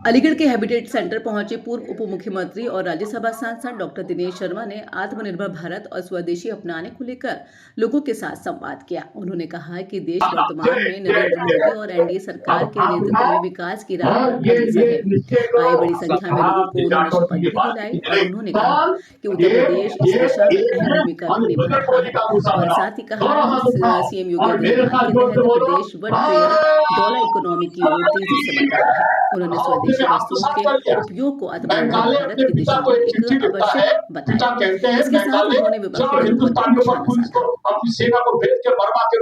अलीगढ़ के habitat centre पहुंचे पूर्व उप मुख्यमंत्री और राज्यसभा सांसद डॉक्टर दिनेश शर्मा ने आत्मनिर्भर भारत और स्वदेशी अपनाने को लेकर लोगों के साथ संवाद किया। उन्होंने कहा कि देश वर्तमान में नरेंद्र मोदी और एनडीए सरकार के नेतृत्व में विकास की राह पर अग्रसर है। आए बड़ी संख्या में लोगों को उन्होंने शपथ भी दिलाई और उन्होंने कहा कि उत्तर प्रदेश इस दिशा में अहम भूमिका भी निभा रहा है और साथ ही कहा कि सीएम योगी आदित्यनाथ के तहत प्रदेश वन ट्रिलियन डॉलर इकोनॉमी की ओर तेजी से बढ़ रहा है। उन्होंने स्वदेशी वस्तुओं के उपयोग को आत्मनिर्भर भारत की दिशा में एक आवश्यक बताया। इसके साथ उन्होंने विपक्षी दलों पर भी निशाना साधा। अपनी सेना को भेज के मरवा के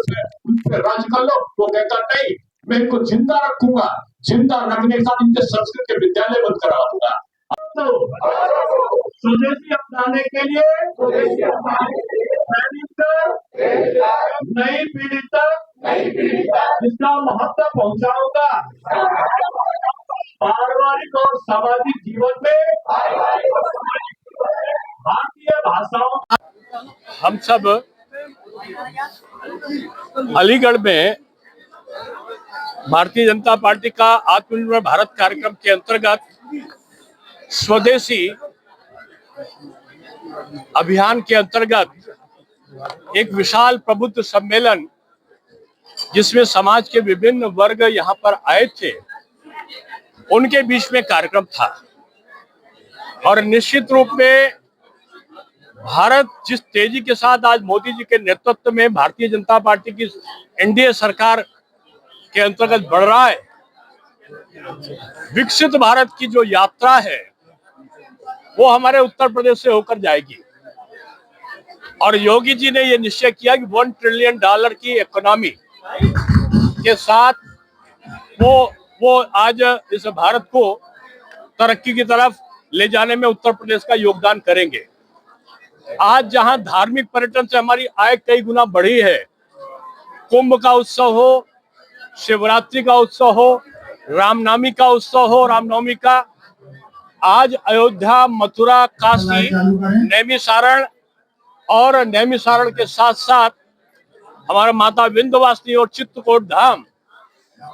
उन पे राज कर लो। वो कहता नहीं, मैं इनको जिंदा रखूंगा, जिंदा रखने के साथ इनके संस्कृत के विद्यालय बंद करा दूंगा। स्वदेशी अपनाने के लिए नई पीढ़ी तक इसका महत्व पहुंचाऊंगा। पारिवारिक और सामाजिक जीवन में भारतीय भाषाओं। हम सब अलीगढ़ में भारतीय जनता पार्टी का आत्मनिर्भर भारत कार्यक्रम के अंतर्गत स्वदेशी अभियान के अंतर्गत एक विशाल प्रबुद्ध सम्मेलन, जिसमें समाज के विभिन्न वर्ग यहाँ पर आए थे, उनके बीच में कार्यक्रम था। और निश्चित रूप में भारत जिस तेजी के साथ आज मोदी जी के नेतृत्व में भारतीय जनता पार्टी की एनडीए सरकार के अंतर्गत बढ़ रहा है, विकसित भारत की जो यात्रा है वो हमारे उत्तर प्रदेश से होकर जाएगी। और योगी जी ने ये निश्चय किया कि $1 ट्रिलियन की इकोनॉमी के साथ वो आज इस भारत को तरक्की की तरफ ले जाने में उत्तर प्रदेश का योगदान करेंगे। आज जहां धार्मिक पर्यटन से हमारी आय कई गुना बढ़ी है, कुंभ का उत्सव हो, शिवरात्रि का उत्सव हो, रामनवमी का उत्सव हो, रामनवमी का, आज अयोध्या, मथुरा, काशी, नैमिषारण और नैमिषारण के साथ साथ हमारा माता विंध्यवासिनी और चित्रकूट धाम,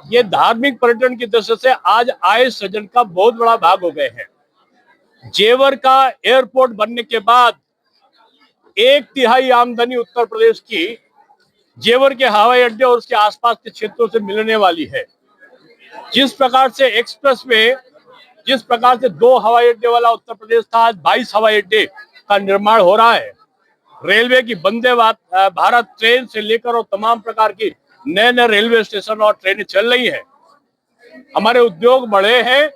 ये धार्मिक पर्यटन की दृष्टि से आज आय सृजन का बहुत बड़ा भाग हो गए हैं। जेवर का एयरपोर्ट बनने के बाद 1/3 आमदनी उत्तर प्रदेश की जेवर के हवाई अड्डे और उसके आसपास के क्षेत्रों से मिलने वाली है। जिस प्रकार से एक्सप्रेस वे, जिस प्रकार से 2 हवाई अड्डे वाला उत्तर प्रदेश था, आज 22 हवाई अड्डे का निर्माण हो रहा है। रेलवे की वंदे भारत ट्रेन से लेकर और तमाम प्रकार की नए नए रेलवे स्टेशन और ट्रेनें चल रही हैं। हमारे उद्योग बढ़े हैं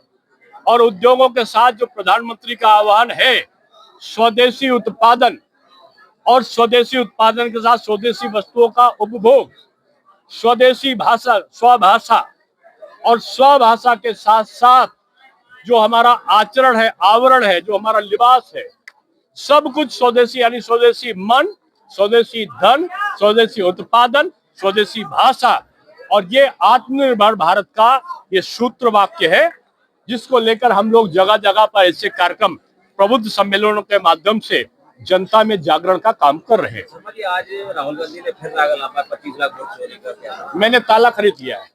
और उद्योगों के साथ जो प्रधानमंत्री का आह्वान है स्वदेशी उत्पादन, और स्वदेशी उत्पादन के साथ स्वदेशी वस्तुओं का उपभोग, स्वदेशी भाषा, स्वभाषा, और स्वभाषा के साथ साथ जो हमारा आचरण है, आवरण है, जो हमारा लिबास है, सब कुछ स्वदेशी, यानी स्वदेशी मन, स्वदेशी धन, स्वदेशी उत्पादन, स्वदेशी भाषा। और ये आत्मनिर्भर भारत का ये सूत्र वाक्य है, जिसको लेकर हम लोग जगह जगह पर ऐसे कार्यक्रम, प्रबुद्ध सम्मेलनों के माध्यम से जनता में जागरण का काम कर रहे हैं। आज राहुल गांधी ने फिर राग लापा 25 लाख वोट चोरी कर दिया। मैंने ताला खरीद लिया है,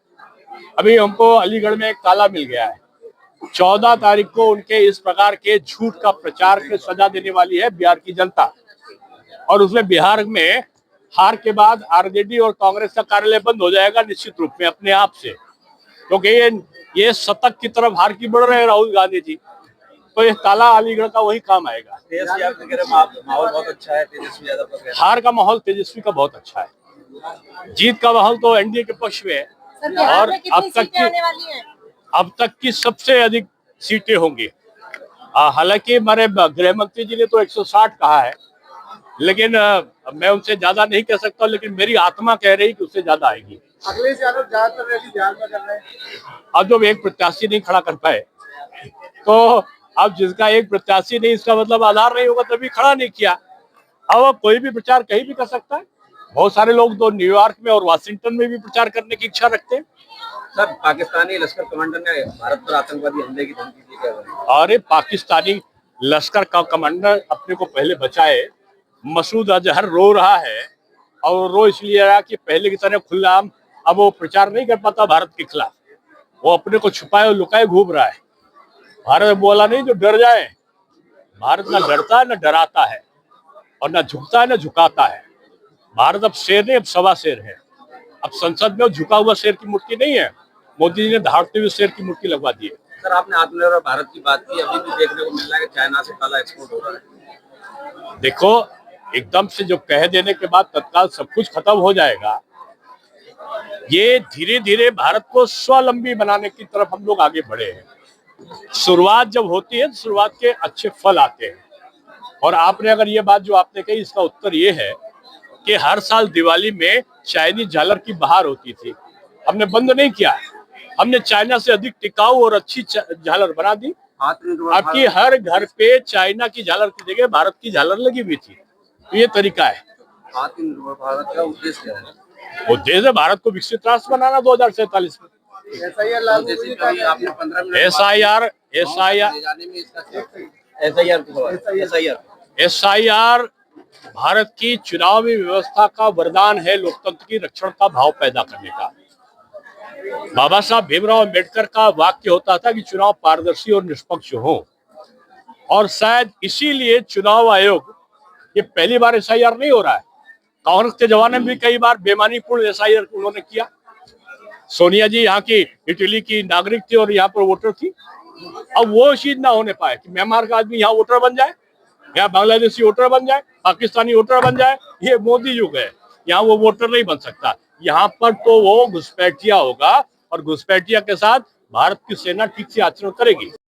अभी हमको अलीगढ़ में एक ताला मिल गया है। 14 तारीख को उनके इस प्रकार के झूठ का प्रचार के सजा देने वाली है बिहार की जनता। और उसमें बिहार में हार के बाद आरजेडी और कांग्रेस का कार्यालय बंद हो जाएगा निश्चित रूप में अपने आप से, क्योंकि ये शतक की तरफ हार की बढ़ रहे हैं राहुल गांधी जी। तो ये ताला अलीगढ़ का वही काम आएगा। माहौल बहुत अच्छा है, तेजस्वी यादव का हार का माहौल तेजस्वी का बहुत अच्छा है, जीत का माहौल तो एनडीए के पक्ष में है। और अब तक की सबसे अधिक सीटें होंगी। हालांकि हमारे गृह मंत्री जी ने तो 160 कहा है, लेकिन मैं उनसे ज्यादा नहीं कह सकता, लेकिन मेरी आत्मा कह रही कि उससे ज्यादा आएगी। अखिलेश यादव ज्यादातर रैली बिहार में कर रहे हैं। अब जब एक प्रत्याशी नहीं खड़ा कर पाए, तो अब जिसका एक प्रत्याशी नहीं, इसका मतलब आधार नहीं होगा, तभी खड़ा नहीं किया। अब कोई भी प्रचार कहीं भी कर सकता है। बहुत सारे लोग तो न्यूयॉर्क में और वाशिंगटन में भी प्रचार करने की इच्छा रखते हैं। सर, पाकिस्तानी लश्कर कमांडर ने भारत पर आतंकवादी हमले की धमकी दी है। अरे पाकिस्तानी लश्कर का कमांडर अपने को पहले बचाए। मसूद अजहर रो रहा है, और रो इसलिए रहा कि पहले की तरह खुलेआम अब वो प्रचार नहीं कर पाता भारत के खिलाफ। वो अपने को छुपाए और लुकाए घूम रहा है। भारत बोला नहीं जो डर जाए। भारत ना डरता है, ना डराता है, और ना झुकता है, ना झुकाता है। भारत अब शेर नहीं, अब सवा शेर है। अब संसद में झुका हुआ शेर की मूर्ति नहीं है, मोदी जी ने दहाड़ते हुए शेर की मूर्ति लगवा दी है। सर, आपने आत्मनिर्भर भारत की बात की, अभी भी देखने को मिल रहा है कि चाइना से काला एक्सपोर्ट हो रहा है। देखो, एकदम से जो कह देने के बाद तत्काल सब कुछ खत्म हो जाएगा, ये धीरे धीरे भारत को स्वावलंबी बनाने की तरफ हम लोग आगे बढ़े हैं। शुरुआत जब होती है तो शुरुआत के अच्छे फल आते हैं। और आपने अगर ये बात जो आपने कही, इसका उत्तर ये है कि हर साल दिवाली में चाइनीज झालर की बहार होती थी। हमने बंद नहीं किया, हमने चाइना से अधिक टिकाऊ और अच्छी झालर बना दी। आपकी हर घर पे चाइना की झालर की जगह भारत की झालर लगी हुई थी। तो ये तरीका है। आत्मनिर्भर भारत का उद्देश्य क्या है? उद्देश्य भारत को विकसित राष्ट्र बनाना 2047 में। SIR भारत की चुनावी व्यवस्था का वरदान है, लोकतंत्र की रक्षण का भाव पैदा करने का। बाबा साहब भीमराव अम्बेडकर का वाक्य होता था कि चुनाव पारदर्शी और निष्पक्ष हो, और शायद इसीलिए चुनाव आयोग, ये पहली बार SIR नहीं हो रहा है। कांग्रेस के जमाने में भी कई बार बेईमानीपूर्ण SIR उन्होंने किया। सोनिया जी यहाँ की इटली की नागरिक थी और यहाँ पर वोटर थी। अब वो चीज ना होने पाए कि म्यांमार का आदमी यहाँ वोटर बन जाए, या बांग्लादेशी वोटर बन जाए, पाकिस्तानी वोटर बन जाए। ये मोदी युग है, यहाँ वो वोटर नहीं बन सकता। यहाँ पर तो वो घुसपैठिया होगा, और घुसपैठिया के साथ भारत की सेना ठीक से आचरण करेगी।